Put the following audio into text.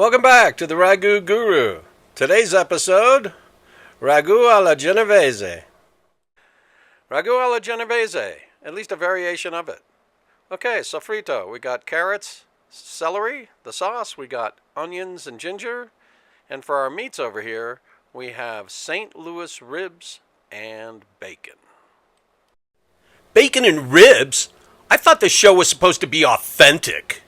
Welcome back to the Ragu Guru. Today's episode, Ragu alla Genovese. Ragu alla Genovese, at least a variation of it. Okay, Soffritto, we got carrots, celery, the sauce, we got onions and ginger, and for our meats over here, we have St. Louis ribs and bacon. Bacon and ribs? I thought this show was supposed to be authentic.